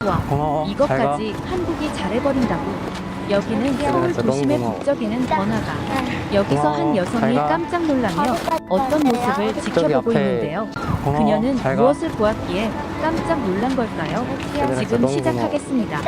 와, 고마워. 잘 가. 이것까지 한국이 잘해버린다고. 여기는 서울 진짜 도심의 너무 고마워. 북적이는 번화가. 여기서 고마워. 한 여성이 잘 가. 깜짝 놀라며 어떤 모습을 지켜보고 앞에 있는데요. 고마워. 그녀는 잘 가. 무엇을 보았기에 깜짝 놀란 걸까요? 지금 너무 시작하겠습니다.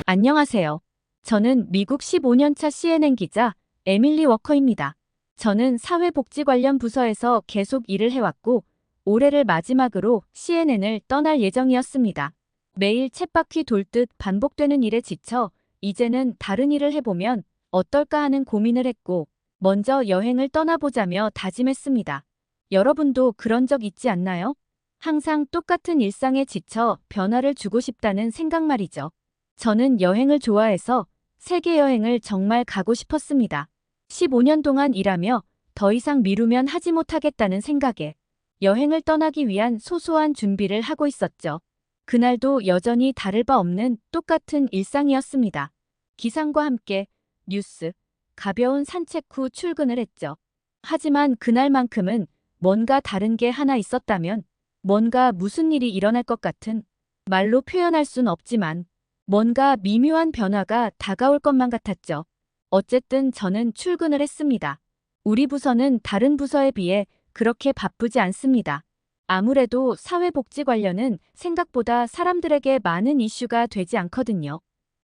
안녕하세요. 저는 미국 15년차 CNN 기자 에밀리 워커입니다. 저는 사회복지 관련 부서에서 계속 일을 해왔고 올해를 마지막으로 CNN을 떠날 예정이었습니다. 매일 쳇바퀴 돌듯 반복되는 일에 지쳐 이제는 다른 일을 해보면 어떨까 하는 고민을 했고 먼저 여행을 떠나보자며 다짐했습니다. 여러분도 그런 적 있지 않나요? 항상 똑같은 일상에 지쳐 변화를 주고 싶다는 생각 말이죠. 저는 여행을 좋아해서 세계 여행을 정말 가고 싶었습니다. 15년 동안 일하며 더 이상 미루면 하지 못하겠다는 생각에 여행을 떠나기 위한 소소한 준비를 하고 있었죠. 그날도 여전히 다를 바 없는 똑같은 일상이었습니다. 기상과 함께 뉴스, 가벼운 산책 후 출근을 했죠. 하지만 그날만큼은 뭔가 다른 게 하나 있었다면 뭔가 무슨 일이 일어날 것 같은 말로 표현할 순 없지만 뭔가 미묘한 변화가 다가올 것만 같았죠. 어쨌든 저는 출근을 했습니다. 우리 부서는 다른 부서에 비해 그렇게 바쁘지 않습니다. 아무래도 사회복지 관련은 생각보다 사람들에게 많은 이슈가 되지 않거든요.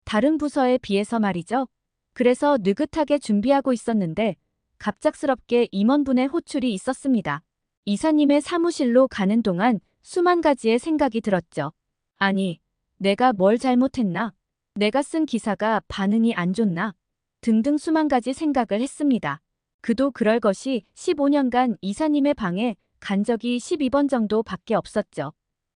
다른 부서에 비해서 말이죠. 그래서 느긋하게 준비하고 있었는데 갑작스럽게 임원분의 호출이 있었습니다. 이사님의 사무실로 가는 동안 수만 가지의 생각이 들었죠. 아니, 내가 뭘 잘못했나? 내가 쓴 기사가 반응이 안 좋나? 등등 수만 가지 생각을 했습니다. 그도 그럴 것이 15년간 이사님의 방에 간 적이 12번 정도밖에 없었죠.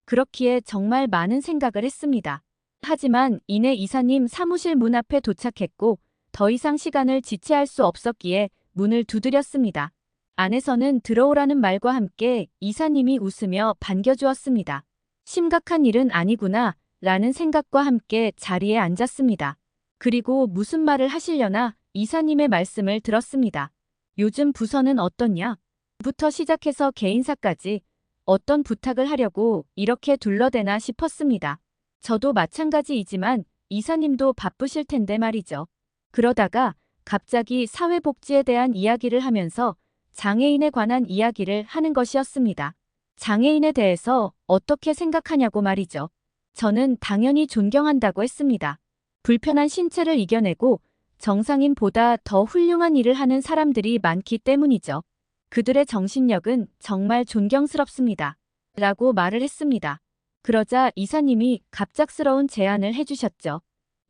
그렇기에 정말 많은 생각을 했습니다. 하지만 이내 이사님 사무실 문 앞에 도착했고 더 이상 시간을 지체할 수 없었기에 문을 두드렸습니다. 안에서는 들어오라는 말과 함께 이사님이 웃으며 반겨주었습니다. 심각한 일은 아니구나 라는 생각과 함께 자리에 앉았습니다. 그리고 무슨 말을 하시려나 이사님의 말씀을 들었습니다. 요즘 부서는 어떠냐? 부터 시작해서 개인사까지 어떤 부탁을 하려고 이렇게 둘러대나 싶었습니다. 저도 마찬가지이지만 이사님도 바쁘실 텐데 말이죠. 그러다가 갑자기 사회복지에 대한 이야기를 하면서 장애인에 관한 이야기를 하는 것이었습니다. 장애인에 대해서 어떻게 생각하냐고 말이죠. 저는 당연히 존경한다고 했습니다. 불편한 신체를 이겨내고 정상인보다 더 훌륭한 일을 하는 사람들이 많기 때문이죠. 그들의 정신력은 정말 존경스럽습니다. 라고 말을 했습니다. 그러자 이사님이 갑작스러운 제안을 해주셨죠.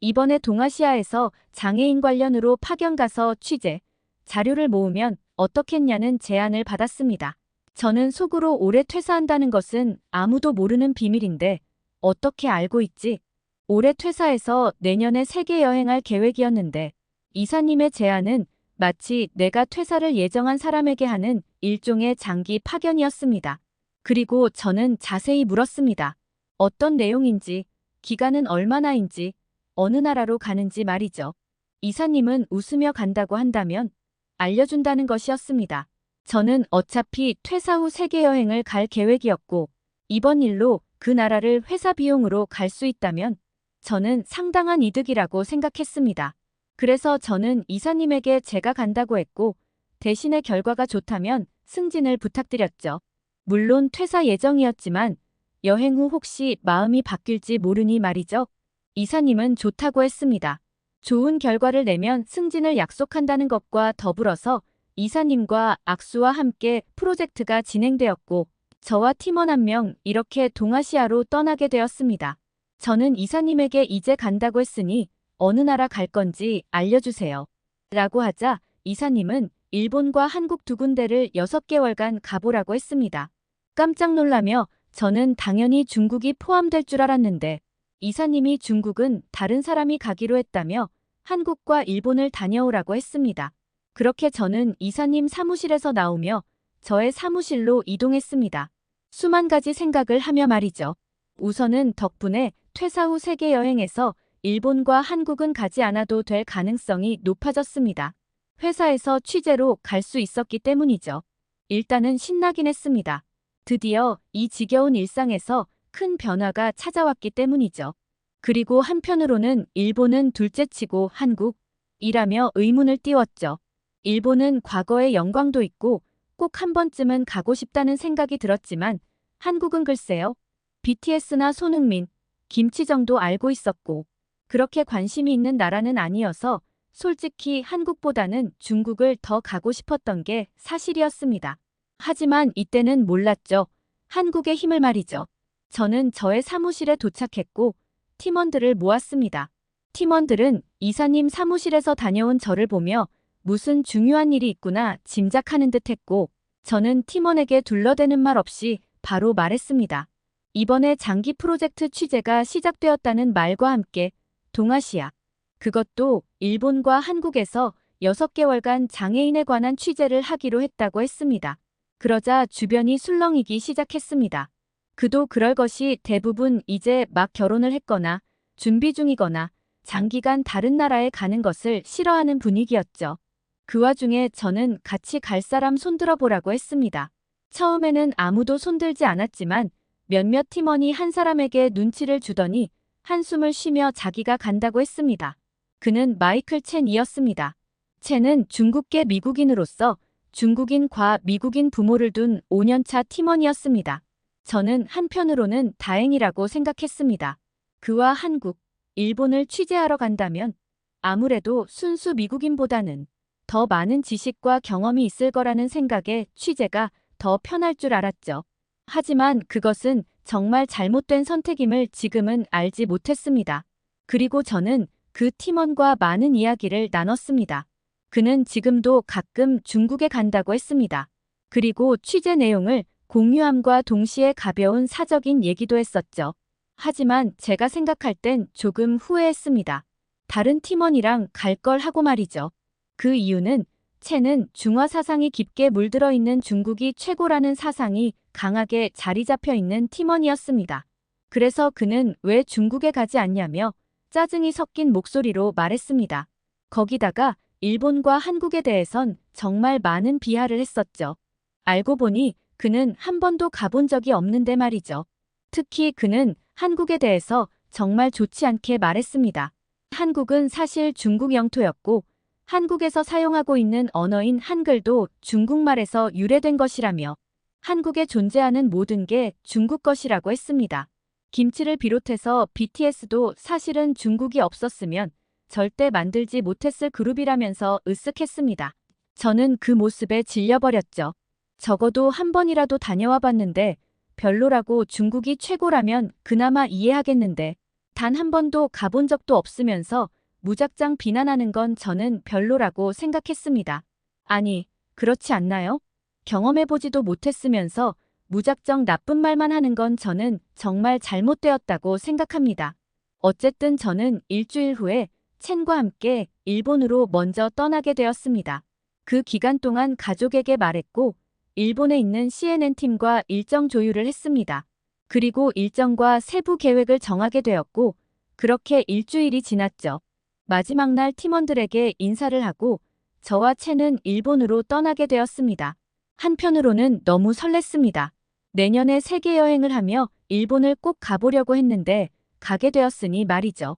이번에 동아시아에서 장애인 관련으로 파견 가서 취재, 자료를 모으면 어떻겠냐는 제안을 받았습니다. 저는 속으로 올해 퇴사한다는 것은 아무도 모르는 비밀인데 어떻게 알고 있지? 올해 퇴사해서 내년에 세계 여행할 계획이었는데 이사님의 제안은 마치 내가 퇴사를 예정한 사람에게 하는 일종의 장기 파견이었습니다. 그리고 저는 자세히 물었습니다. 어떤 내용인지, 기간은 얼마나인지, 어느 나라로 가는지 말이죠. 이사님은 웃으며 간다고 한다면 알려준다는 것이었습니다. 저는 어차피 퇴사 후 세계 여행을 갈 계획이었고 이번 일로 그 나라를 회사 비용으로 갈 수 있다면 저는 상당한 이득이라고 생각했습니다. 그래서 저는 이사님에게 제가 간다고 했고 대신에 결과가 좋다면 승진을 부탁드렸죠. 물론 퇴사 예정이었지만 여행 후 혹시 마음이 바뀔지 모르니 말이죠. 이사님은 좋다고 했습니다. 좋은 결과를 내면 승진을 약속한다는 것과 더불어서 이사님과 악수와 함께 프로젝트가 진행되었고 저와 팀원 한 명 이렇게 동아시아로 떠나게 되었습니다. 저는 이사님에게 이제 간다고 했으니 어느 나라 갈 건지 알려주세요. 라고 하자 이사님은 일본과 한국 두 군데를 6개월간 가보라고 했습니다. 깜짝 놀라며 저는 당연히 중국이 포함될 줄 알았는데 이사님이 중국은 다른 사람이 가기로 했다며 한국과 일본을 다녀오라고 했습니다. 그렇게 저는 이사님 사무실에서 나오며 저의 사무실로 이동했습니다. 수만 가지 생각을 하며 말이죠. 우선은 덕분에 퇴사 후 세계 여행에서 일본과 한국은 가지 않아도 될 가능성이 높아졌습니다. 회사에서 취재로 갈 수 있었기 때문이죠. 일단은 신나긴 했습니다. 드디어 이 지겨운 일상에서 큰 변화가 찾아왔기 때문이죠. 그리고 한편으로는 일본은 둘째치고 한국이라며 의문을 띄웠죠. 일본은 과거의 영광도 있고 꼭 한 번쯤은 가고 싶다는 생각이 들었지만 한국은 글쎄요. BTS나 손흥민, 김치정도 알고 있었고 그렇게 관심이 있는 나라는 아니어서 솔직히 한국보다는 중국을 더 가고 싶었던 게 사실이었습니다. 하지만 이때는 몰랐죠. 한국의 힘을 말이죠. 저는 저의 사무실에 도착했고 팀원들을 모았습니다. 팀원들은 이사님 사무실에서 다녀온 저를 보며 무슨 중요한 일이 있구나 짐작하는 듯 했고 저는 팀원에게 둘러대는 말 없이 바로 말했습니다. 이번에 장기 프로젝트 취재가 시작되었다는 말과 함께 동아시아, 그것도 일본과 한국에서 6개월간 장애인에 관한 취재를 하기로 했다고 했습니다. 그러자 주변이 술렁이기 시작했습니다. 그도 그럴 것이 대부분 이제 막 결혼을 했거나 준비 중이거나 장기간 다른 나라에 가는 것을 싫어하는 분위기였죠. 그 와중에 저는 같이 갈 사람 손들어 보라고 했습니다. 처음에는 아무도 손들지 않았지만 몇몇 팀원이 한 사람에게 눈치를 주더니 한숨을 쉬며 자기가 간다고 했습니다. 그는 마이클 첸이었습니다. 첸은 중국계 미국인으로서 중국인과 미국인 부모를 둔 5년차 팀원이었습니다. 저는 한편으로는 다행이라고 생각했습니다. 그와 한국, 일본을 취재하러 간다면 아무래도 순수 미국인보다는 더 많은 지식과 경험이 있을 거라는 생각에 취재가 더 편할 줄 알았죠. 하지만 그것은 정말 잘못된 선택임을 지금은 알지 못했습니다. 그리고 저는 그 팀원과 많은 이야기를 나눴습니다. 그는 지금도 가끔 중국에 간다고 했습니다. 그리고 취재 내용을 공유함과 동시에 가벼운 사적인 얘기도 했었죠. 하지만 제가 생각할 땐 조금 후회했습니다. 다른 팀원이랑 갈 걸 하고 말이죠. 그 이유는 첸은 중화 사상이 깊게 물들어 있는 중국이 최고라는 사상이 강하게 자리 잡혀 있는 팀원이었습니다. 그래서 그는 왜 중국에 가지 않냐며 짜증이 섞인 목소리로 말했습니다. 거기다가 일본과 한국에 대해선 정말 많은 비하를 했었죠. 알고 보니 그는 한 번도 가본 적이 없는데 말이죠. 특히 그는 한국에 대해서 정말 좋지 않게 말했습니다. 한국은 사실 중국 영토였고 한국에서 사용하고 있는 언어인 한글도 중국말에서 유래된 것이라며 한국에 존재하는 모든 게 중국 것이라고 했습니다. 김치를 비롯해서 BTS도 사실은 중국이 없었으면 절대 만들지 못했을 그룹이라면서 으쓱했습니다. 저는 그 모습에 질려버렸죠. 적어도 한 번이라도 다녀와 봤는데 별로라고 중국이 최고라면 그나마 이해하겠는데 단 한 번도 가본 적도 없으면서 무작정 비난하는 건 저는 별로라고 생각했습니다. 아니, 그렇지 않나요? 경험해보지도 못했으면서 무작정 나쁜 말만 하는 건 저는 정말 잘못되었다고 생각합니다. 어쨌든 저는 일주일 후에 첸과 함께 일본으로 먼저 떠나게 되었습니다. 그 기간 동안 가족에게 말했고 일본에 있는 CNN팀과 일정 조율을 했습니다. 그리고 일정과 세부 계획을 정하게 되었고 그렇게 일주일이 지났죠. 마지막 날 팀원들에게 인사를 하고 저와 첸은 일본으로 떠나게 되었습니다. 한편으로는 너무 설렜습니다. 내년에 세계 여행을 하며 일본을 꼭 가보려고 했는데 가게 되었으니 말이죠.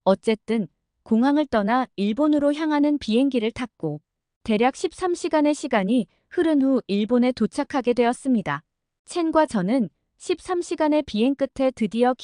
어쨌든 공항을 떠나 일본으로 향하는 비행기를 탔고 대략 13시간의 시간이 흐른 후 일본에 도착하게 되었습니다. 첸과 저는 13시간의 비행 끝에 드디어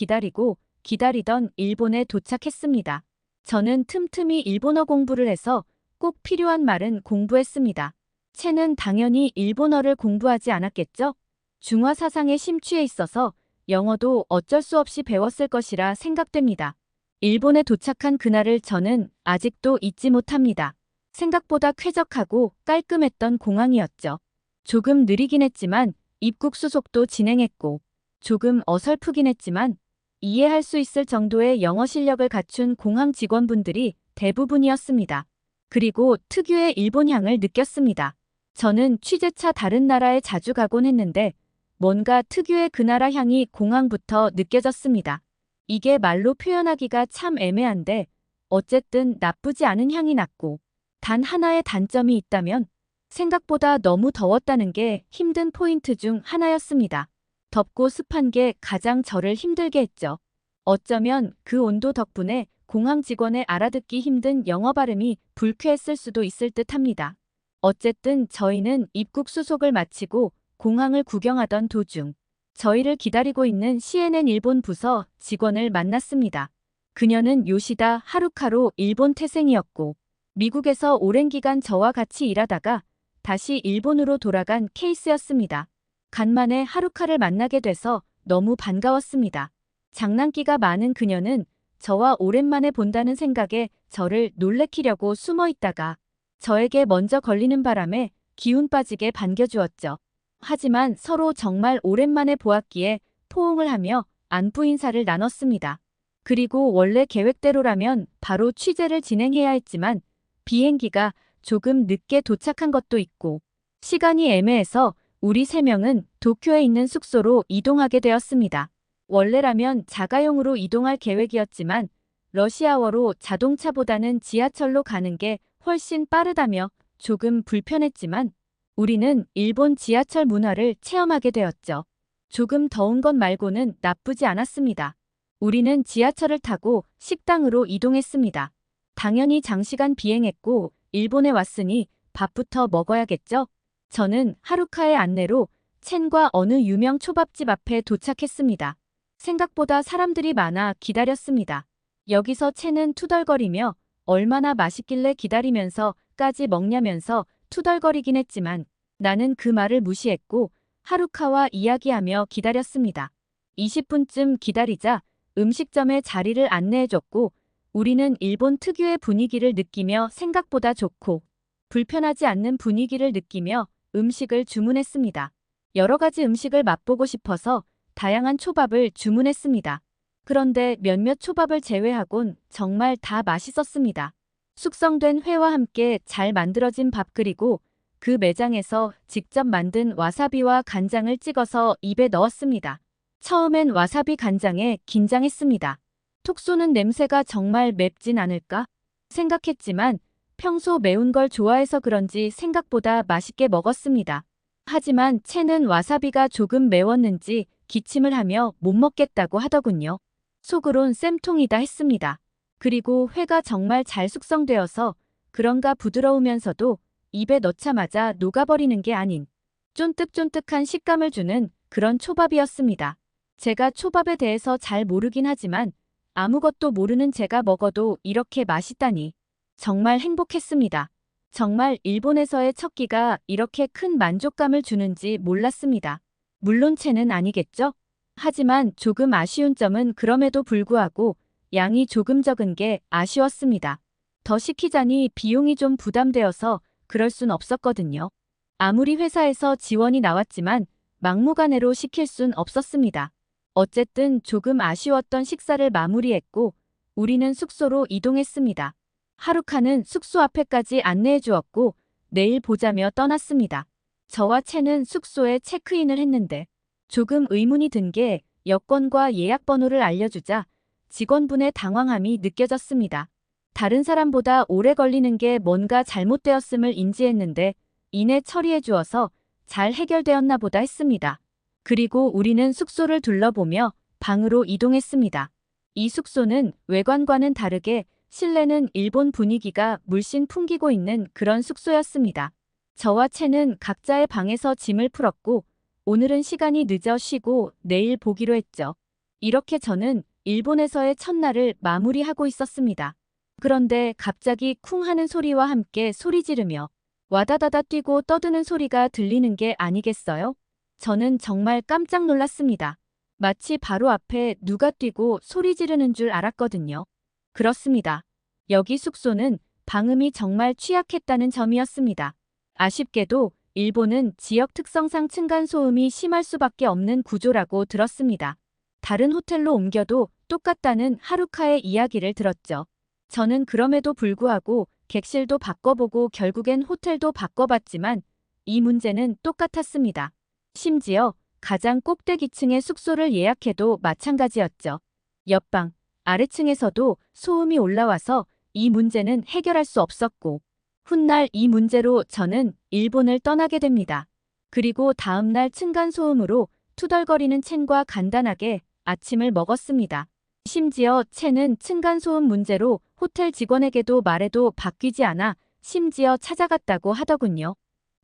기다리던 일본에 도착했습니다. 저는 틈틈이 일본어 공부를 해서 꼭 필요한 말은 공부했습니다. 첸은 당연히 일본어를 공부하지 않았겠죠? 중화 사상에 심취해 있어서 영어도 어쩔 수 없이 배웠을 것이라 생각됩니다. 일본에 도착한 그날을 저는 아직도 잊지 못합니다. 생각보다 쾌적하고 깔끔했던 공항이었죠. 조금 느리긴 했지만 입국 수속도 진행했고 조금 어설프긴 했지만 이해할 수 있을 정도의 영어 실력을 갖춘 공항 직원분들이 대부분이었습니다. 그리고 특유의 일본향을 느꼈습니다. 저는 취재차 다른 나라에 자주 가곤 했는데 뭔가 특유의 그 나라 향이 공항부터 느껴졌습니다. 이게 말로 표현하기가 참 애매한데 어쨌든 나쁘지 않은 향이 났고 단 하나의 단점이 있다면 생각보다 너무 더웠다는 게 힘든 포인트 중 하나였습니다. 덥고 습한 게 가장 저를 힘들게 했죠. 어쩌면 그 온도 덕분에 공항 직원의 알아듣기 힘든 영어 발음이 불쾌했을 수도 있을 듯합니다. 어쨌든 저희는 입국 수속을 마치고 공항을 구경하던 도중 저희를 기다리고 있는 CNN 일본 부서 직원을 만났습니다. 그녀는 요시다 하루카로 일본 태생이었고 미국에서 오랜 기간 저와 같이 일하다가 다시 일본으로 돌아간 케이스였습니다. 간만에 하루카를 만나게 돼서 너무 반가웠습니다. 장난기가 많은 그녀는 저와 오랜만에 본다는 생각에 저를 놀래키려고 숨어 있다가 저에게 먼저 걸리는 바람에 기운 빠지게 반겨주었죠. 하지만 서로 정말 오랜만에 보았기에 포옹을 하며 안부 인사를 나눴습니다. 그리고 원래 계획대로라면 바로 취재를 진행해야 했지만 비행기가 조금 늦게 도착한 것도 있고 시간이 애매해서 우리 3명은 도쿄에 있는 숙소로 이동하게 되었습니다. 원래라면 자가용으로 이동할 계획이었지만 러시아워로 자동차보다는 지하철로 가는 게 훨씬 빠르다며 조금 불편했지만 우리는 일본 지하철 문화를 체험하게 되었죠. 조금 더운 것 말고는 나쁘지 않았습니다. 우리는 지하철을 타고 식당으로 이동했습니다. 당연히 장시간 비행했고 일본에 왔으니 밥부터 먹어야겠죠? 저는 하루카의 안내로 첸과 어느 유명 초밥집 앞에 도착했습니다. 생각보다 사람들이 많아 기다렸습니다. 여기서 첸은 투덜거리며 얼마나 맛있길래 기다리면서까지 먹냐면서 투덜거리긴 했지만 나는 그 말을 무시했고 하루카와 이야기하며 기다렸습니다. 20분쯤 기다리자 음식점에 자리를 안내해줬고 우리는 일본 특유의 분위기를 느끼며 생각보다 좋고 불편하지 않는 분위기를 느끼며 음식을 주문했습니다. 여러 가지 음식을 맛보고 싶어서 다양한 초밥을 주문했습니다. 그런데 몇몇 초밥을 제외하곤 정말 다 맛있었습니다. 숙성된 회와 함께 잘 만들어진 밥 그리고 그 매장에서 직접 만든 와사비와 간장을 찍어서 입에 넣었습니다. 처음엔 와사비 간장에 긴장했습니다. 톡 쏘는 냄새가 정말 맵진 않을까 생각했지만 평소 매운 걸 좋아해서 그런지 생각보다 맛있게 먹었습니다. 하지만 첸은 와사비가 조금 매웠는지 기침을 하며 못 먹겠다고 하더군요. 속으론 쌤통이다 했습니다. 그리고 회가 정말 잘 숙성되어서 그런가 부드러우면서도 입에 넣자마자 녹아버리는 게 아닌 쫀득쫀득한 식감을 주는 그런 초밥이었습니다. 제가 초밥에 대해서 잘 모르긴 하지만 아무것도 모르는 제가 먹어도 이렇게 맛있다니 정말 행복했습니다. 정말 일본에서의 첫 끼가 이렇게 큰 만족감을 주는지 몰랐습니다. 물론 채는 아니겠죠? 하지만 조금 아쉬운 점은 그럼에도 불구하고 양이 조금 적은 게 아쉬웠습니다. 더 시키자니 비용이 좀 부담되어서 그럴 순 없었거든요. 아무리 회사에서 지원이 나왔지만 막무가내로 시킬 순 없었습니다. 어쨌든 조금 아쉬웠던 식사를 마무리했고 우리는 숙소로 이동했습니다. 하루카는 숙소 앞에까지 안내해 주었고 내일 보자며 떠났습니다. 저와 채는 숙소에 체크인을 했는데 조금 의문이 든 게 여권과 예약 번호를 알려주자 직원분의 당황함이 느껴졌습니다. 다른 사람보다 오래 걸리는 게 뭔가 잘못되었음을 인지했는데 이내 처리해 주어서 잘 해결되었나 보다 했습니다. 그리고 우리는 숙소를 둘러보며 방으로 이동했습니다. 이 숙소는 외관과는 다르게 실내는 일본 분위기가 물씬 풍기고 있는 그런 숙소였습니다. 저와 채는 각자의 방에서 짐을 풀었고 오늘은 시간이 늦어 쉬고 내일 보기로 했죠. 이렇게 저는 일본에서의 첫날을 마무리하고 있었습니다. 그런데 갑자기 쿵 하는 소리와 함께 소리 지르며 와다다다 뛰고 떠드는 소리가 들리는 게 아니겠어요? 저는 정말 깜짝 놀랐습니다. 마치 바로 앞에 누가 뛰고 소리 지르는 줄 알았거든요. 그렇습니다. 여기 숙소는 방음이 정말 취약했다는 점이었습니다. 아쉽게도 일본은 지역 특성상 층간소음이 심할 수밖에 없는 구조라고 들었습니다. 다른 호텔로 옮겨도 똑같다는 하루카의 이야기를 들었죠. 저는 그럼에도 불구하고 객실도 바꿔보고 결국엔 호텔도 바꿔봤지만 이 문제는 똑같았습니다. 심지어 가장 꼭대기층의 숙소를 예약해도 마찬가지였죠. 옆방, 아래층에서도 소음이 올라와서 이 문제는 해결할 수 없었고 훗날 이 문제로 저는 일본을 떠나게 됩니다. 그리고 다음날 층간소음으로 투덜거리는 첸과 간단하게 아침을 먹었습니다. 심지어 채는 층간소음 문제로 호텔 직원에게도 말해도 바뀌지 않아 심지어 찾아갔다고 하더군요.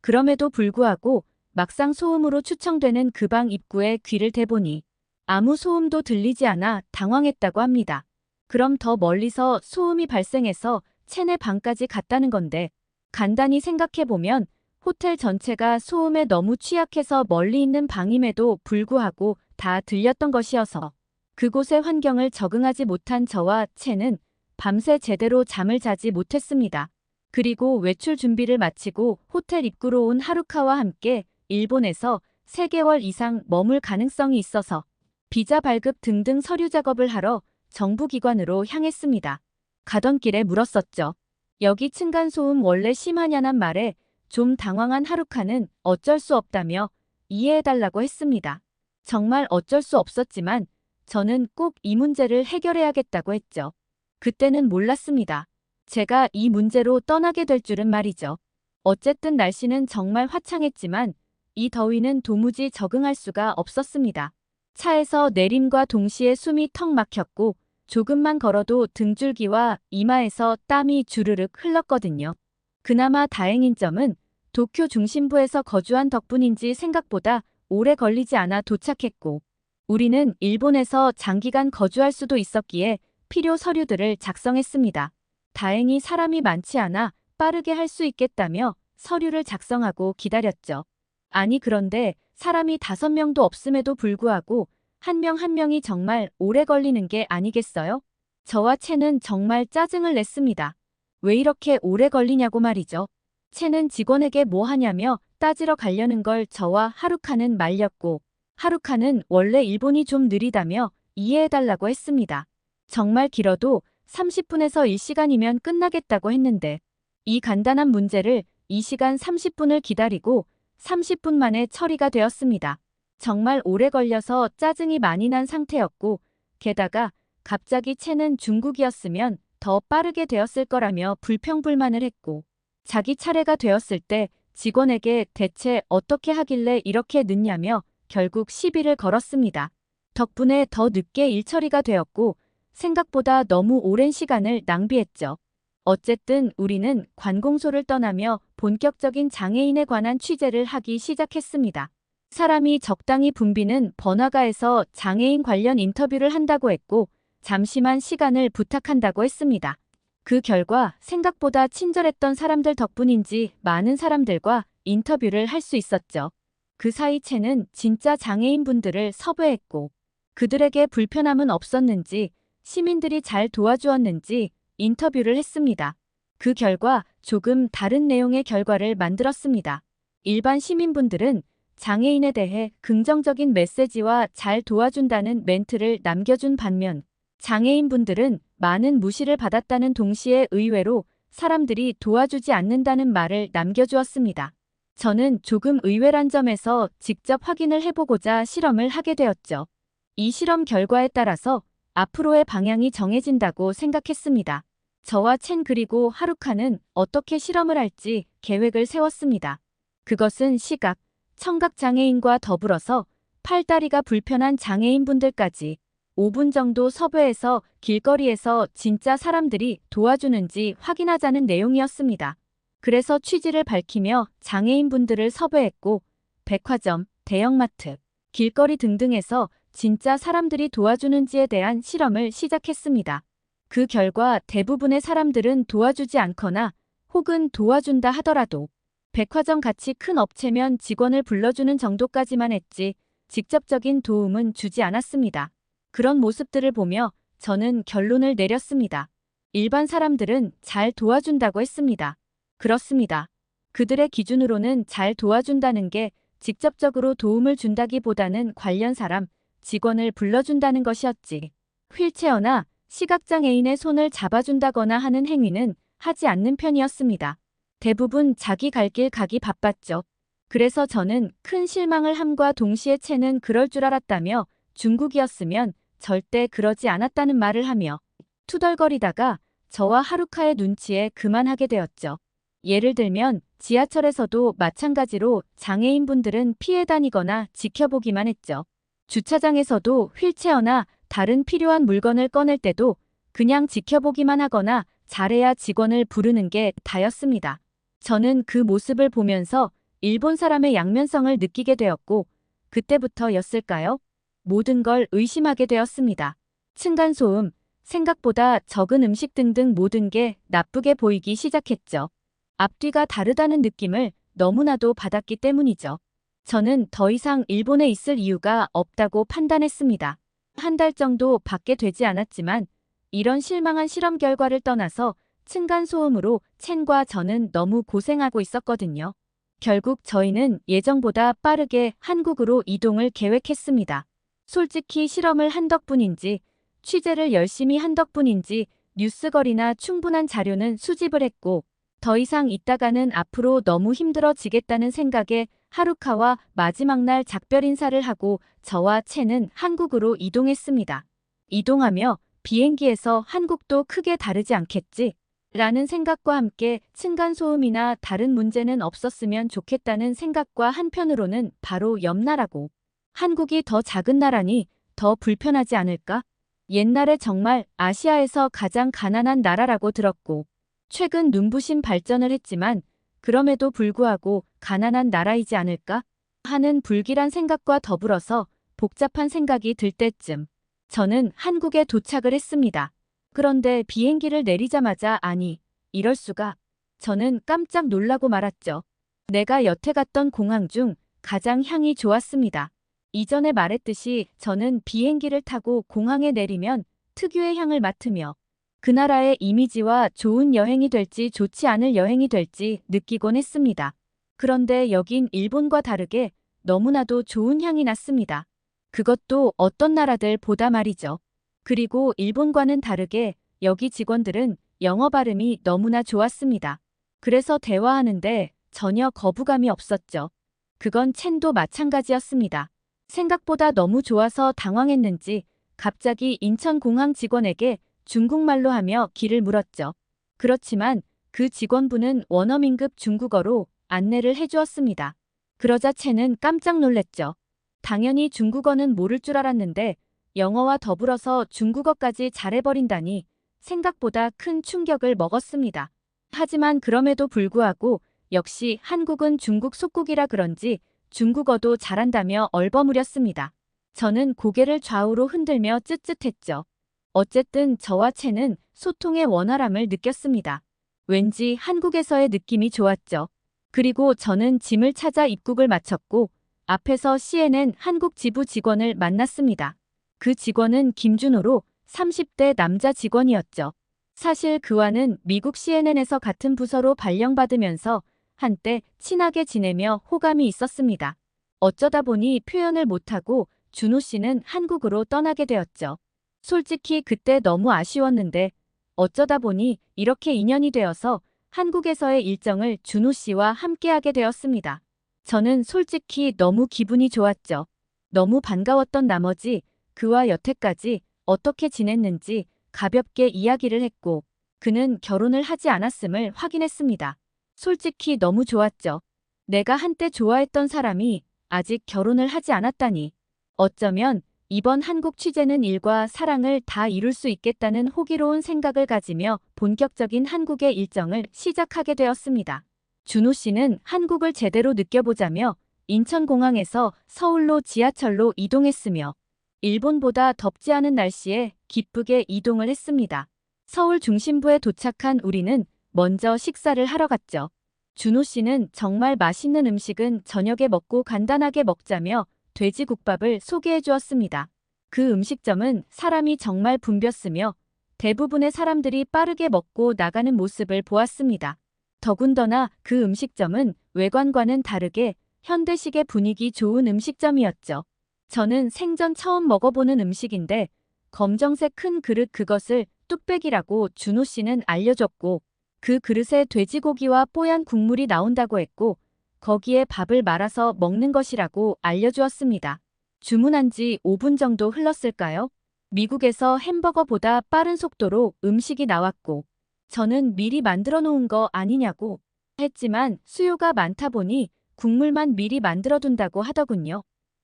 그럼에도 불구하고 막상 소음으로 추정되는 그 방 입구에 귀를 대보니 아무 소음도 들리지 않아 당황했다고 합니다. 그럼 더 멀리서 소음이 발생해서 채네 방까지 갔다는 건데 간단히 생각해보면 호텔 전체가 소음에 너무 취약해서 멀리 있는 방임에도 불구하고 다 들렸던 것이어서 그곳의 환경을 적응하지 못한 저와 채는 밤새 제대로 잠을 자지 못했습니다. 그리고 외출 준비를 마치고 호텔 입구로 온 하루카와 함께 일본에서 3개월 이상 머물 가능성이 있어서 비자 발급 등등 서류 작업을 하러 정부기관으로 향했습니다. 가던 길에 물었었죠. 여기 층간소음 원래 심하냐는 말에 좀 당황한 하루카는 어쩔 수 없다며 이해해달라고 했습니다. 정말 어쩔 수 없었지만 저는 꼭 이 문제를 해결해야겠다고 했죠. 그때는 몰랐습니다. 제가 이 문제로 떠나게 될 줄은 말이죠. 어쨌든 날씨는 정말 화창했지만 이 더위는 도무지 적응할 수가 없었습니다. 차에서 내림과 동시에 숨이 턱 막혔고 조금만 걸어도 등줄기와 이마에서 땀이 주르륵 흘렀거든요. 그나마 다행인 점은 도쿄 중심부에서 거주한 덕분인지 생각보다 오래 걸리지 않아 도착했고 우리는 일본에서 장기간 거주할 수도 있었기에 필요 서류들을 작성했습니다. 다행히 사람이 많지 않아 빠르게 할 수 있겠다며 서류를 작성하고 기다렸죠. 아니 그런데 사람이 5명도 없음에도 불구하고 한 명 한 명이 정말 오래 걸리는 게 아니겠어요? 저와 채는 정말 짜증을 냈습니다. 왜 이렇게 오래 걸리냐고 말이죠. 채는 직원에게 뭐 하냐며 따지러 가려는 걸 저와 하루카는 말렸고 하루카는 원래 일본이 좀 느리다며 이해해달라고 했습니다. 정말 길어도 30분에서 1시간이면 끝나겠다고 했는데 이 간단한 문제를 2시간 30분을 기다리고 30분 만에 처리가 되었습니다. 정말 오래 걸려서 짜증이 많이 난 상태였고 게다가 갑자기 채는 중국이었으면 더 빠르게 되었을 거라며 불평불만을 했고 자기 차례가 되었을 때 직원에게 대체 어떻게 하길래 이렇게 늦냐며 결국 시비를 걸었습니다. 덕분에 더 늦게 일 처리가 되었고 생각보다 너무 오랜 시간을 낭비했죠. 어쨌든 우리는 관공서를 떠나며 본격적인 장애인에 관한 취재를 하기 시작했습니다. 사람이 적당히 붐비는 번화가에서 장애인 관련 인터뷰를 한다고 했고 잠시만 시간을 부탁한다고 했습니다. 그 결과 생각보다 친절했던 사람들 덕분인지 많은 사람들과 인터뷰를 할 수 있었죠. 그 사이 채는 진짜 장애인분들을 섭외했고 그들에게 불편함은 없었는지 시민들이 잘 도와주었는지 인터뷰를 했습니다. 그 결과 조금 다른 내용의 결과를 만들었습니다. 일반 시민분들은 장애인에 대해 긍정적인 메시지와 잘 도와준다는 멘트를 남겨준 반면 장애인분들은 많은 무시를 받았다는 동시에 의외로 사람들이 도와주지 않는다는 말을 남겨주었습니다. 저는 조금 의외란 점에서 직접 확인을 해보고자 실험을 하게 되었죠. 이 실험 결과에 따라서 앞으로의 방향이 정해진다고 생각했습니다. 저와 첸 그리고 하루카는 어떻게 실험을 할지 계획을 세웠습니다. 그것은 시각, 청각 장애인과 더불어서 팔다리가 불편한 장애인분들까지 5분 정도 섭외해서 길거리에서 진짜 사람들이 도와주는지 확인하자는 내용이었습니다. 그래서 취지를 밝히며 장애인분들을 섭외했고 백화점, 대형마트, 길거리 등등에서 진짜 사람들이 도와주는지에 대한 실험을 시작했습니다. 그 결과 대부분의 사람들은 도와주지 않거나 혹은 도와준다 하더라도 백화점 같이 큰 업체면 직원을 불러주는 정도까지만 했지 직접적인 도움은 주지 않았습니다. 그런 모습들을 보며 저는 결론을 내렸습니다. 일반 사람들은 잘 도와준다고 했습니다. 그렇습니다. 그들의 기준으로는 잘 도와준다는 게 직접적으로 도움을 준다기보다는 관련 사람, 직원을 불러준다는 것이었지. 휠체어나 시각장애인의 손을 잡아준다거나 하는 행위는 하지 않는 편이었습니다. 대부분 자기 갈 길 가기 바빴죠. 그래서 저는 큰 실망을 함과 동시에 채는 그럴 줄 알았다며 중국이었으면 절대 그러지 않았다는 말을 하며 투덜거리다가 저와 하루카의 눈치에 그만하게 되었죠. 예를 들면 지하철에서도 마찬가지로 장애인분들은 피해 다니거나 지켜보기만 했죠. 주차장에서도 휠체어나 다른 필요한 물건을 꺼낼 때도 그냥 지켜보기만 하거나 잘해야 직원을 부르는 게 다였습니다. 저는 그 모습을 보면서 일본 사람의 양면성을 느끼게 되었고, 그때부터였을까요? 모든 걸 의심하게 되었습니다. 층간소음, 생각보다 적은 음식 등등 모든 게 나쁘게 보이기 시작했죠. 앞뒤가 다르다는 느낌을 너무나도 받았기 때문이죠. 저는 더 이상 일본에 있을 이유가 없다고 판단했습니다. 한 달 정도 밖에 되지 않았지만 이런 실망한 실험 결과를 떠나서 층간소음으로 첸과 저는 너무 고생하고 있었거든요. 결국 저희는 예정보다 빠르게 한국으로 이동을 계획했습니다. 솔직히 실험을 한 덕분인지 취재를 열심히 한 덕분인지 뉴스거리나 충분한 자료는 수집을 했고 더 이상 있다가는 앞으로 너무 힘들어지겠다는 생각에 하루카와 마지막 날 작별 인사를 하고 저와 첸은 한국으로 이동했습니다. 이동하며 비행기에서 한국도 크게 다르지 않겠지? 라는 생각과 함께 층간소음이나 다른 문제는 없었으면 좋겠다는 생각과 한편으로는 바로 옆 나라고 한국이 더 작은 나라니 더 불편하지 않을까? 옛날에 정말 아시아에서 가장 가난한 나라라고 들었고 최근 눈부신 발전을 했지만 그럼에도 불구하고 가난한 나라이지 않을까? 하는 불길한 생각과 더불어서 복잡한 생각이 들 때쯤 저는 한국에 도착을 했습니다. 그런데 비행기를 내리자마자 아니, 이럴 수가. 저는 깜짝 놀라고 말았죠. 내가 여태 갔던 공항 중 가장 향이 좋았습니다. 이전에 말했듯이 저는 비행기를 타고 공항에 내리면 특유의 향을 맡으며 그 나라의 이미지와 좋은 여행이 될지 좋지 않을 여행이 될지 느끼곤 했습니다. 그런데 여긴 일본과 다르게 너무나도 좋은 향이 났습니다. 그것도 어떤 나라들 보다 말이죠. 그리고 일본과는 다르게 여기 직원들은 영어 발음이 너무나 좋았습니다. 그래서 대화하는데 전혀 거부감이 없었죠. 그건 첸도 마찬가지였습니다. 생각보다 너무 좋아서 당황했는지 갑자기 인천공항 직원에게 중국말로 하며 길을 물었죠. 그렇지만 그 직원분은 원어민급 중국어로 안내를 해주었습니다. 그러자 첸은 깜짝 놀랬죠. 당연히 중국어는 모를 줄 알았는데 영어와 더불어서 중국어까지 잘해버린다니 생각보다 큰 충격을 먹었습니다. 하지만 그럼에도 불구하고 역시 한국은 중국 속국이라 그런지 중국어도 잘한다며 얼버무렸습니다. 저는 고개를 좌우로 흔들며 쯧쯧했죠. 어쨌든 저와 첸은 소통의 원활함을 느꼈습니다. 왠지 한국에서의 느낌이 좋았죠. 그리고 저는 짐을 찾아 입국을 마쳤고 앞에서 CNN 한국 지부 직원을 만났습니다. 그 직원은 김준호로 30대 남자 직원이었죠. 사실 그와는 미국 CNN에서 같은 부서로 발령받으면서 한때 친하게 지내며 호감이 있었습니다. 어쩌다 보니 표현을 못하고 준호 씨는 한국으로 떠나게 되었죠. 솔직히 그때 너무 아쉬웠는데 어쩌다 보니 이렇게 인연이 되어서 한국에서의 일정을 준호 씨와 함께하게 되었습니다. 저는 솔직히 너무 기분이 좋았죠. 너무 반가웠던 나머지 그와 여태까지 어떻게 지냈는지 가볍게 이야기를 했고 그는 결혼을 하지 않았음을 확인했습니다. 솔직히 너무 좋았죠. 내가 한때 좋아했던 사람이 아직 결혼을 하지 않았다니. 어쩌면 이번 한국 취재는 일과 사랑을 다 이룰 수 있겠다는 호기로운 생각을 가지며 본격적인 한국의 일정을 시작하게 되었습니다. 준호 씨는 한국을 제대로 느껴보자며 인천공항에서 서울로 지하철로 이동했으며 일본보다 덥지 않은 날씨에 기쁘게 이동을 했습니다. 서울 중심부에 도착한 우리는 먼저 식사를 하러 갔죠. 준호 씨는 정말 맛있는 음식은 저녁에 먹고 간단하게 먹자며 돼지국밥을 소개해 주었습니다. 그 음식점은 사람이 정말 붐볐으며 대부분의 사람들이 빠르게 먹고 나가는 모습을 보았습니다. 더군다나 그 음식점은 외관과는 다르게 현대식의 분위기 좋은 음식점이었죠. 저는 생전 처음 먹어보는 음식인데 검정색 큰 그릇 그것을 뚝배기라고 준호 씨는 알려줬고 그 그릇에 돼지고기와 뽀얀 국물이 나온다고 했고 거기에 밥을 말아서 먹는 것이라고 알려주었습니다. 주문한 지 5분 정도 흘렀을까요? 미국에서 햄버거보다 빠른 속도로 음식이 나왔고 저는 미리 만들어 놓은 거 아니냐고 했지만 수요가 많다 보니 국물만 미리 만들어 둔다고 하더군요.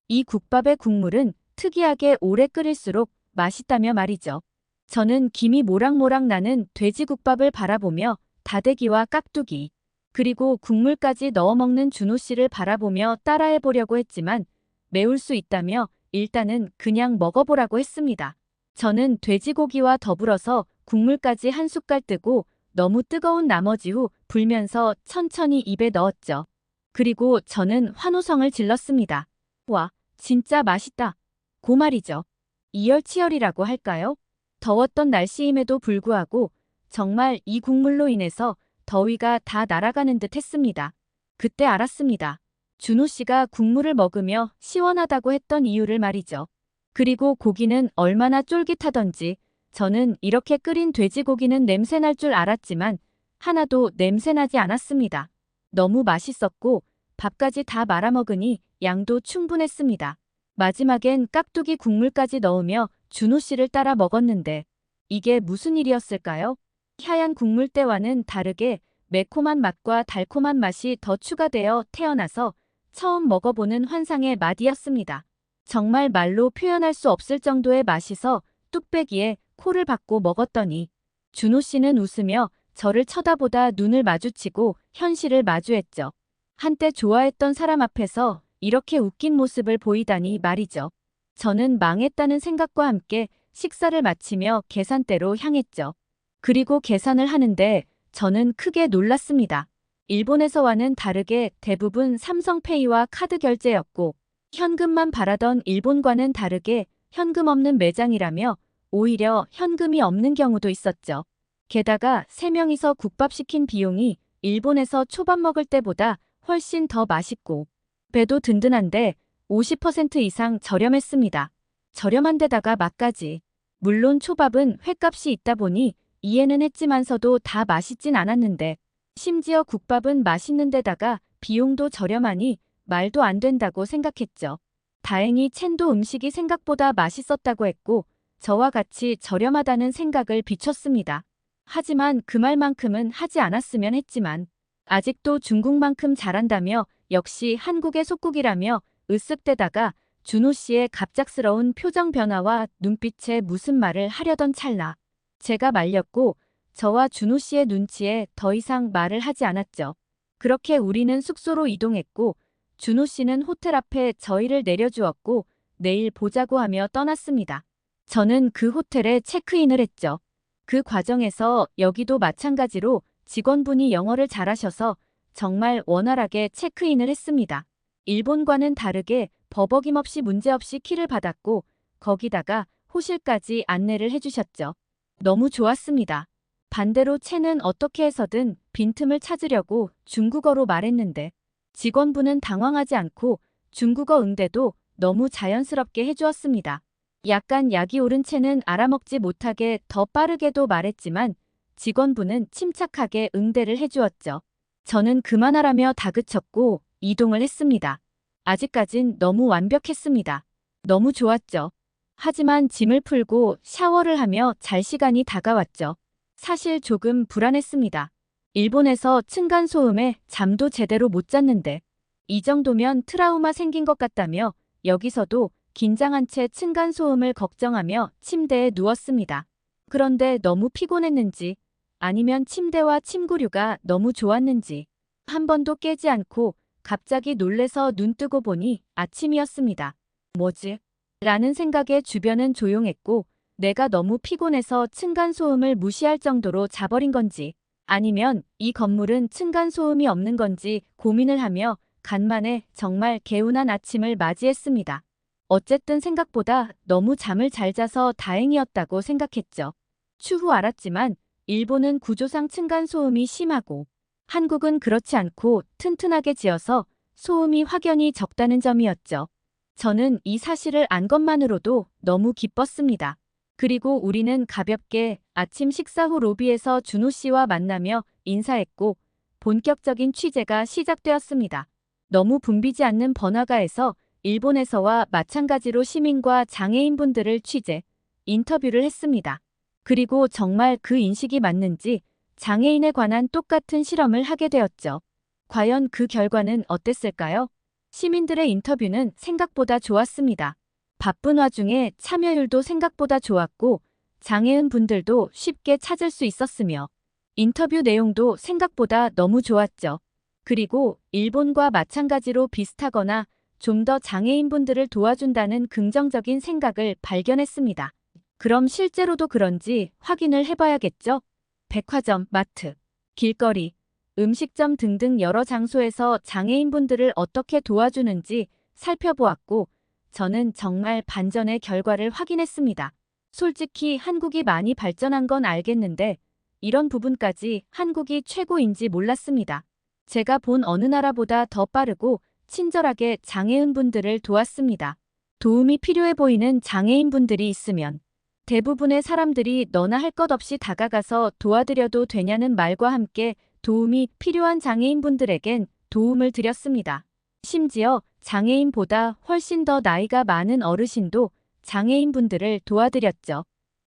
이 국밥의 국물은 특이하게 오래 끓일수록 맛있다며 말이죠. 저는 김이 모락모락 나는 돼지국밥을 바라보며 다대기와 깍두기, 그리고 국물까지 넣어 먹는 준호 씨를 바라보며 따라해 보려고 했지만 매울 수 있다며 일단은 그냥 먹어보라고 했습니다. 저는 돼지고기와 더불어서 국물까지 한 숟갈 뜨고 너무 뜨거운 나머지 후 불면서 천천히 입에 넣었죠. 그리고 저는 환호성을 질렀습니다. 와, 진짜 맛있다. 고 말이죠. 이열치열이라고 할까요? 더웠던 날씨임에도 불구하고 정말 이 국물로 인해서 더위가 다 날아가는 듯 했습니다. 그때 알았습니다. 준호 씨가 국물을 먹으며 시원하다고 했던 이유를 말이죠. 그리고 고기는 얼마나 쫄깃하던지 저는 이렇게 끓인 돼지고기는 냄새날 줄 알았지만 하나도 냄새나지 않았습니다. 너무 맛있었고 밥까지 다 말아먹으니 양도 충분했습니다. 마지막엔 깍두기 국물까지 넣으며 준호 씨를 따라 먹었는데 이게 무슨 일이었을까요? 하얀 국물때와는 다르게 매콤한 맛과 달콤한 맛이 더 추가되어 태어나서 처음 먹어보는 환상의 맛이었습니다. 정말 말로 표현할 수 없을 정도의 맛이서 뚝배기에 코를 박고 먹었더니 준호 씨는 웃으며 저를 쳐다보다 눈을 마주치고 현실을 마주했죠. 한때 좋아했던 사람 앞에서 이렇게 웃긴 모습을 보이다니 말이죠. 저는 망했다는 생각과 함께 식사를 마치며 계산대로 향했죠. 그리고 계산을 하는데 저는 크게 놀랐습니다. 일본에서와는 다르게 대부분 삼성페이와 카드 결제였고 현금만 바라던 일본과는 다르게 현금 없는 매장이라며 오히려 현금이 없는 경우도 있었죠. 게다가 3명이서 국밥 시킨 비용이 일본에서 초밥 먹을 때보다 훨씬 더 맛있고 배도 든든한데 50% 이상 저렴했습니다. 저렴한 데다가 맛까지. 물론 초밥은 횟값이 있다 보니 이해는 했지만서도 다 맛있진 않았는데 심지어 국밥은 맛있는 데다가 비용도 저렴하니 말도 안 된다고 생각했죠. 다행히 첸도 음식이 생각보다 맛있었다고 했고 저와 같이 저렴하다는 생각을 비췄습니다. 하지만 그 말만큼은 하지 않았으면 했지만 아직도 중국만큼 잘한다며 역시 한국의 속국이라며 으쓱대다가 준호 씨의 갑작스러운 표정 변화와 눈빛에 무슨 말을 하려던 찰나 제가 말렸고 저와 준호 씨의 눈치에 더 이상 말을 하지 않았죠. 그렇게 우리는 숙소로 이동했고 준호 씨는 호텔 앞에 저희를 내려주었고 내일 보자고 하며 떠났습니다. 저는 그 호텔에 체크인을 했죠. 그 과정에서 여기도 마찬가지로 직원분이 영어를 잘하셔서 정말 원활하게 체크인을 했습니다. 일본과는 다르게 버벅임없이 문제없이 키를 받았고 거기다가 호실까지 안내를 해주셨죠. 너무 좋았습니다. 반대로 채는 어떻게 해서든 빈틈을 찾으려고 중국어로 말했는데 직원분은 당황하지 않고 중국어 응대도 너무 자연스럽게 해주었습니다. 약간 약이 오른 채는 알아먹지 못하게 더 빠르게도 말했지만 직원분은 침착하게 응대를 해주었죠. 저는 그만하라며 다그쳤고 이동을 했습니다. 아직까진 너무 완벽했습니다. 너무 좋았죠. 하지만 짐을 풀고 샤워를 하며 잘 시간이 다가왔죠. 사실 조금 불안했습니다. 일본에서 층간소음에 잠도 제대로 못 잤는데 이 정도면 트라우마 생긴 것 같다며 여기서도 긴장한 채 층간소음을 걱정하며 침대에 누웠습니다. 그런데 너무 피곤했는지 아니면 침대와 침구류가 너무 좋았는지 한 번도 깨지 않고 갑자기 놀래서 눈 뜨고 보니 아침이었습니다. 뭐지? 라는 생각에 주변은 조용했고 내가 너무 피곤해서 층간소음을 무시할 정도로 자버린 건지 아니면 이 건물은 층간소음이 없는 건지 고민을 하며 간만에 정말 개운한 아침을 맞이했습니다. 어쨌든 생각보다 너무 잠을 잘 자서 다행이었다고 생각했죠. 추후 알았지만 일본은 구조상 층간소음이 심하고 한국은 그렇지 않고 튼튼하게 지어서 소음이 확연히 적다는 점이었죠. 저는 이 사실을 안 것만으로도 너무 기뻤습니다. 그리고 우리는 가볍게 아침 식사 후 로비에서 준호 씨와 만나며 인사했고 본격적인 취재가 시작되었습니다. 너무 붐비지 않는 번화가에서 일본에서와 마찬가지로 시민과 장애인분들을 취재, 인터뷰를 했습니다. 그리고 정말 그 인식이 맞는지 장애인에 관한 똑같은 실험을 하게 되었죠. 과연 그 결과는 어땠을까요? 시민들의 인터뷰는 생각보다 좋았습니다. 바쁜 와중에 참여율도 생각보다 좋았고 장애인 분들도 쉽게 찾을 수 있었으며 인터뷰 내용도 생각보다 너무 좋았죠. 그리고 일본과 마찬가지로 비슷하거나 좀 더 장애인분들을 도와준다는 긍정적인 생각을 발견했습니다. 그럼 실제로도 그런지 확인을 해봐야겠죠? 백화점, 마트, 길거리, 음식점 등등 여러 장소에서 장애인분들을 어떻게 도와주는지 살펴보았고, 저는 정말 반전의 결과를 확인했습니다. 솔직히 한국이 많이 발전한 건 알겠는데, 이런 부분까지 한국이 최고인지 몰랐습니다. 제가 본 어느 나라보다 더 빠르고 친절하게 장애인분들을 도왔습니다. 도움이 필요해 보이는 장애인분들이 있으면 대부분의 사람들이 너나 할 것 없이 다가가서 도와드려도 되냐는 말과 함께 도움이 필요한 장애인분들에겐 도움을 드렸습니다. 심지어 장애인보다 훨씬 더 나이가 많은 어르신도 장애인분들을 도와드렸죠.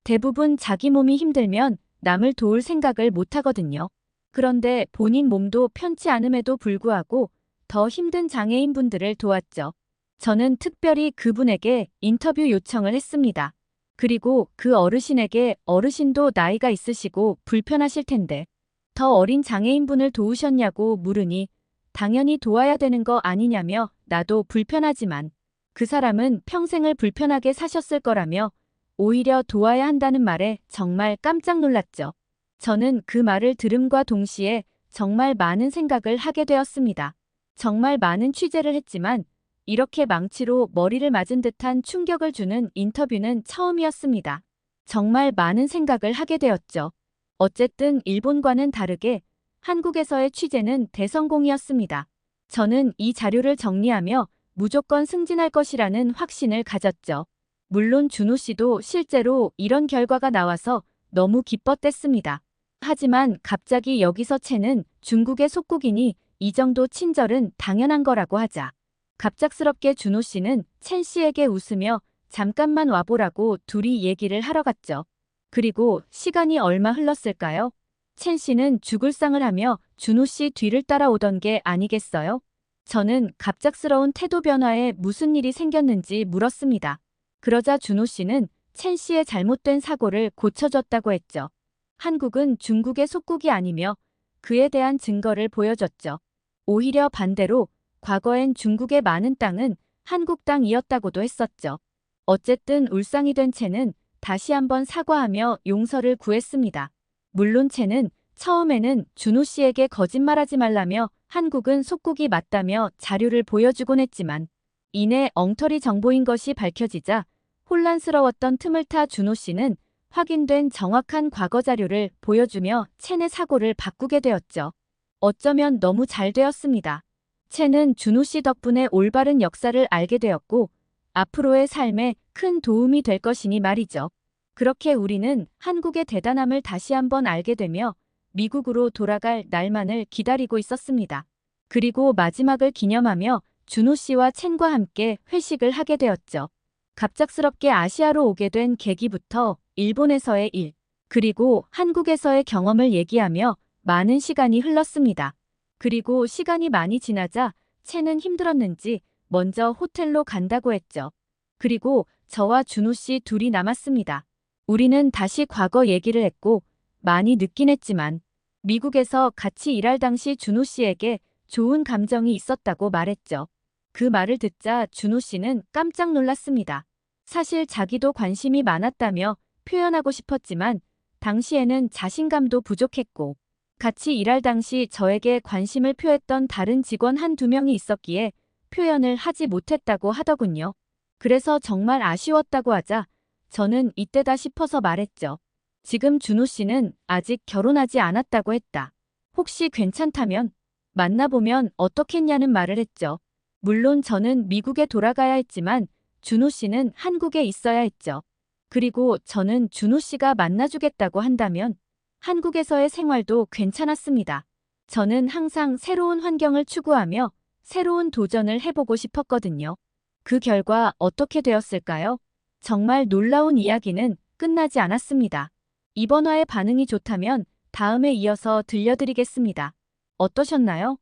대부분 자기 몸이 힘들면 남을 도울 생각을 못하거든요. 그런데 본인 몸도 편치 않음에도 불구하고 더 힘든 장애인분들을 도왔죠. 저는 특별히 그분에게 인터뷰 요청을 했습니다. 그리고 그 어르신에게 어르신도 나이가 있으시고 불편하실 텐데 더 어린 장애인분을 도우셨냐고 물으니 당연히 도와야 되는 거 아니냐며 나도 불편하지만 그 사람은 평생을 불편하게 사셨을 거라며 오히려 도와야 한다는 말에 정말 깜짝 놀랐죠. 저는 그 말을 들음과 동시에 정말 많은 생각을 하게 되었습니다. 정말 많은 취재를 했지만 이렇게 망치로 머리를 맞은 듯한 충격을 주는 인터뷰는 처음이었습니다. 정말 많은 생각을 하게 되었죠. 어쨌든 일본과는 다르게 한국에서의 취재는 대성공이었습니다. 저는 이 자료를 정리하며 무조건 승진할 것이라는 확신을 가졌죠. 물론 준호 씨도 실제로 이런 결과가 나와서 너무 기뻤댔습니다. 하지만 갑자기 여기서 채는 중국의 속국이니 이 정도 친절은 당연한 거라고 하자. 갑작스럽게 준호 씨는 첸 씨에게 웃으며 잠깐만 와보라고 둘이 얘기를 하러 갔죠. 그리고 시간이 얼마 흘렀을까요? 첸 씨는 죽을 상을 하며 준호 씨 뒤를 따라오던 게 아니겠어요? 저는 갑작스러운 태도 변화에 무슨 일이 생겼는지 물었습니다. 그러자 준호 씨는 첸 씨의 잘못된 사고를 고쳐줬다고 했죠. 한국은 중국의 속국이 아니며 그에 대한 증거를 보여줬죠. 오히려 반대로 과거엔 중국의 많은 땅은 한국 땅이었다고도 했었죠. 어쨌든 울상이 된 채는 다시 한번 사과하며 용서를 구했습니다. 물론 채는 처음에는 준호 씨에게 거짓말하지 말라며 한국은 속국이 맞다며 자료를 보여주곤 했지만 이내 엉터리 정보인 것이 밝혀지자 혼란스러웠던 틈을 타 준호 씨는 확인된 정확한 과거 자료를 보여주며 첸의 사고를 바꾸게 되었죠. 어쩌면 너무 잘 되었습니다. 첸은 준호 씨 덕분에 올바른 역사를 알게 되었고 앞으로의 삶에 큰 도움이 될 것이니 말이죠. 그렇게 우리는 한국의 대단함을 다시 한번 알게 되며 미국으로 돌아갈 날만을 기다리고 있었습니다. 그리고 마지막을 기념하며 준호 씨와 첸과 함께 회식을 하게 되었죠. 갑작스럽게 아시아로 오게 된 계기부터 일본에서의 일, 그리고 한국에서의 경험을 얘기하며 많은 시간이 흘렀습니다. 그리고 시간이 많이 지나자 채는 힘들었는지 먼저 호텔로 간다고 했죠. 그리고 저와 준호 씨 둘이 남았습니다. 우리는 다시 과거 얘기를 했고 많이 늦긴 했지만 미국에서 같이 일할 당시 준호 씨에게 좋은 감정이 있었다고 말했죠. 그 말을 듣자 준호 씨는 깜짝 놀랐습니다. 사실 자기도 관심이 많았다며 표현하고 싶었지만 당시에는 자신감도 부족했고 같이 일할 당시 저에게 관심을 표했던 다른 직원 한두 명이 있었기에 표현을 하지 못했다고 하더군요. 그래서 정말 아쉬웠다고 하자 저는 이때다 싶어서 말했죠. 지금 준호 씨는 아직 결혼하지 않았다고 했다. 혹시 괜찮다면 만나보면 어떻겠냐는 말을 했죠. 물론 저는 미국에 돌아가야 했지만 준호 씨는 한국에 있어야 했죠. 그리고 저는 준호 씨가 만나주겠다고 한다면 한국에서의 생활도 괜찮았습니다. 저는 항상 새로운 환경을 추구하며 새로운 도전을 해보고 싶었거든요. 그 결과 어떻게 되었을까요? 정말 놀라운 이야기는 끝나지 않았습니다. 이번 화의 반응이 좋다면 다음에 이어서 들려드리겠습니다. 어떠셨나요?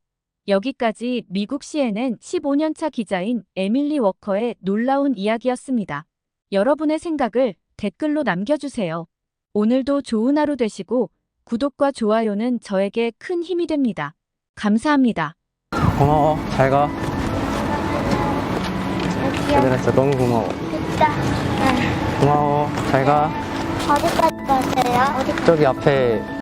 여기까지 미국 CNN 15년차 기자인 에밀리 워커의 놀라운 이야기였습니다. 여러분의 생각을 댓글로 남겨주세요. 오늘도 좋은 하루 되시고 구독과 좋아요는 저에게 큰 힘이 됩니다. 감사합니다. 고마워. 잘 가. 얘들아 진짜 너무 고마워. 진짜. 네. 고마워. 잘 가. 어디까지 가세요? 어디 저기 앞에